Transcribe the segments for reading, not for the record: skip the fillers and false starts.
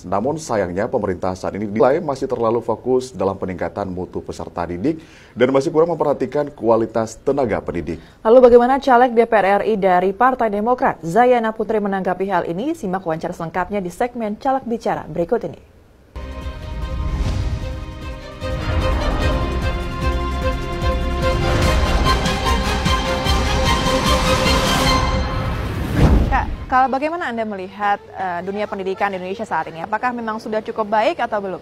kualitas. Namun sayangnya pemerintah saat ini dinilai masih terlalu fokus dalam peningkatan mutu peserta didik dan masih kurang memperhatikan kualitas tenaga pendidik. Lalu bagaimana caleg DPR RI dari Partai Demokrat, Zayana Putri menanggapi hal ini? Simak wawancara selengkapnya di segmen Caleg Bicara berikut ini. Kalau bagaimana Anda melihat dunia pendidikan di Indonesia saat ini? Apakah memang sudah cukup baik atau belum?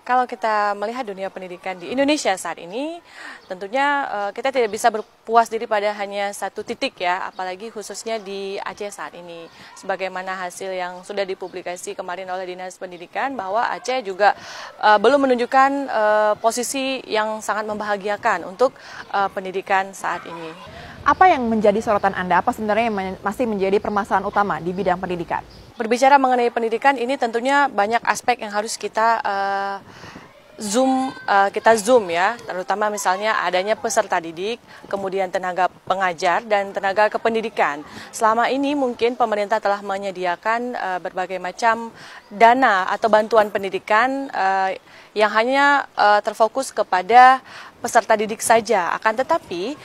Kalau kita melihat dunia pendidikan di Indonesia saat ini, tentunya kita tidak bisa berpuas diri pada hanya satu titik ya, apalagi khususnya di Aceh saat ini. Sebagaimana hasil yang sudah dipublikasi kemarin oleh Dinas Pendidikan bahwa Aceh juga belum menunjukkan posisi yang sangat membahagiakan untuk pendidikan saat ini. Apa yang menjadi sorotan Anda? Apa sebenarnya yang masih menjadi permasalahan utama di bidang pendidikan? Berbicara mengenai pendidikan ini tentunya banyak aspek yang harus kita zoom ya, terutama misalnya adanya peserta didik, kemudian tenaga pengajar dan tenaga kependidikan. Selama ini mungkin pemerintah telah menyediakan berbagai macam dana atau bantuan pendidikan yang hanya terfokus kepada peserta didik saja. Akan tetapi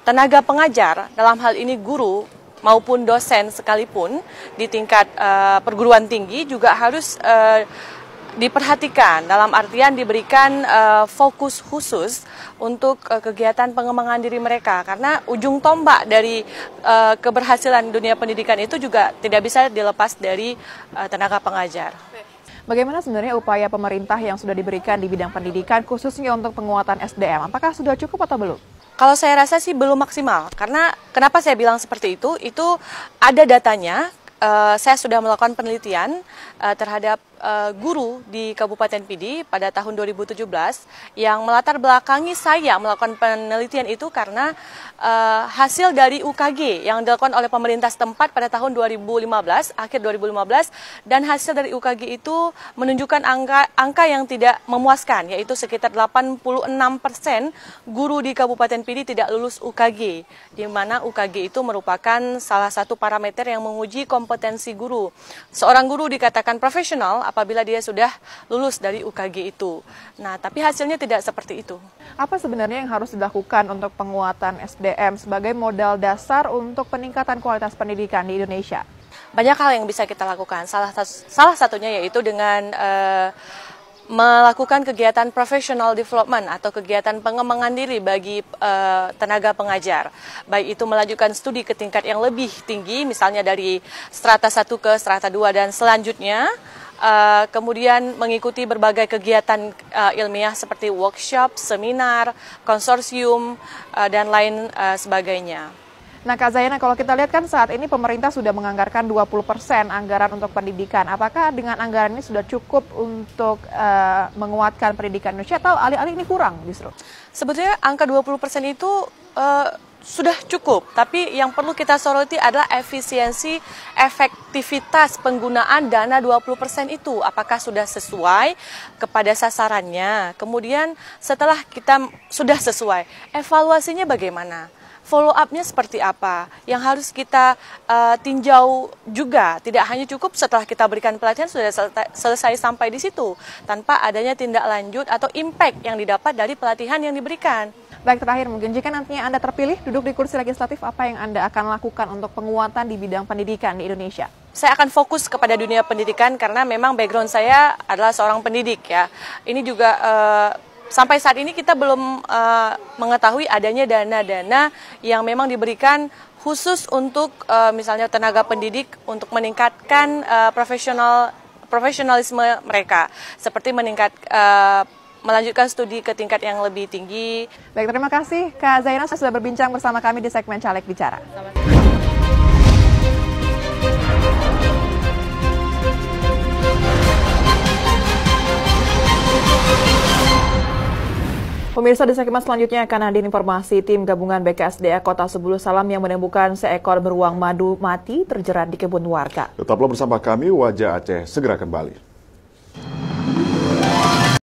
tenaga pengajar, dalam hal ini guru maupun dosen sekalipun di tingkat perguruan tinggi juga harus diperhatikan, dalam artian diberikan fokus khusus untuk kegiatan pengembangan diri mereka, karena ujung tombak dari keberhasilan dunia pendidikan itu juga tidak bisa dilepas dari tenaga pengajar. Bagaimana sebenarnya upaya pemerintah yang sudah diberikan di bidang pendidikan khususnya untuk penguatan SDM? Apakah sudah cukup atau belum? Kalau saya rasa sih belum maksimal, karena kenapa saya bilang seperti itu ada datanya. Saya sudah melakukan penelitian terhadap guru di Kabupaten Pidi pada tahun 2017 yang melatar belakangi saya melakukan penelitian itu karena hasil dari UKG yang dilakukan oleh pemerintah setempat pada tahun 2015, akhir 2015, dan hasil dari UKG itu menunjukkan angka yang tidak memuaskan, yaitu sekitar 86% guru di Kabupaten Pidi tidak lulus UKG, di mana UKG itu merupakan salah satu parameter yang menguji kompetensi guru. Seorang guru dikatakan profesional apabila dia sudah lulus dari UKG itu. Nah, tapi hasilnya tidak seperti itu. Apa sebenarnya yang harus dilakukan untuk penguatan SDM sebagai modal dasar untuk peningkatan kualitas pendidikan di Indonesia? Banyak hal yang bisa kita lakukan. Salah satunya yaitu dengan melakukan kegiatan professional development atau kegiatan pengembangan diri bagi tenaga pengajar. Baik itu melanjutkan studi ke tingkat yang lebih tinggi, misalnya dari strata 1 ke strata 2 dan selanjutnya. Kemudian mengikuti berbagai kegiatan ilmiah seperti workshop, seminar, konsorsium, dan lain sebagainya. Nah Kak Zayana, kalau kita lihat kan saat ini pemerintah sudah menganggarkan 20% anggaran untuk pendidikan. Apakah dengan anggaran ini sudah cukup untuk menguatkan pendidikan Indonesia atau alih-alih ini kurang justru? Sebetulnya angka 20% itu sudah cukup, tapi yang perlu kita soroti adalah efisiensi, efektivitas penggunaan dana 20% itu. Apakah sudah sesuai kepada sasarannya? Kemudian setelah kita sudah sesuai, evaluasinya bagaimana? Follow up-nya seperti apa? Yang harus kita tinjau juga, tidak hanya cukup setelah kita berikan pelatihan sudah selesai sampai di situ, tanpa adanya tindak lanjut atau impact yang didapat dari pelatihan yang diberikan. Baik, terakhir mungkin jika nantinya Anda terpilih duduk di kursi legislatif, apa yang Anda akan lakukan untuk penguatan di bidang pendidikan di Indonesia? Saya akan fokus kepada dunia pendidikan karena memang background saya adalah seorang pendidik ya. Ini juga sampai saat ini kita belum mengetahui adanya dana-dana yang memang diberikan khusus untuk misalnya tenaga pendidik untuk meningkatkan profesionalisme mereka, seperti melanjutkan studi ke tingkat yang lebih tinggi. Baik, terima kasih Kak Zayana sudah berbincang bersama kami di segmen Caleg Bicara. Pemirsa, di segmen selanjutnya akan hadir informasi tim gabungan BKSDA Kota Sebulu Salam yang menemukan seekor beruang madu mati terjerat di kebun warga. Tetaplah bersama kami, Wajah Aceh segera kembali.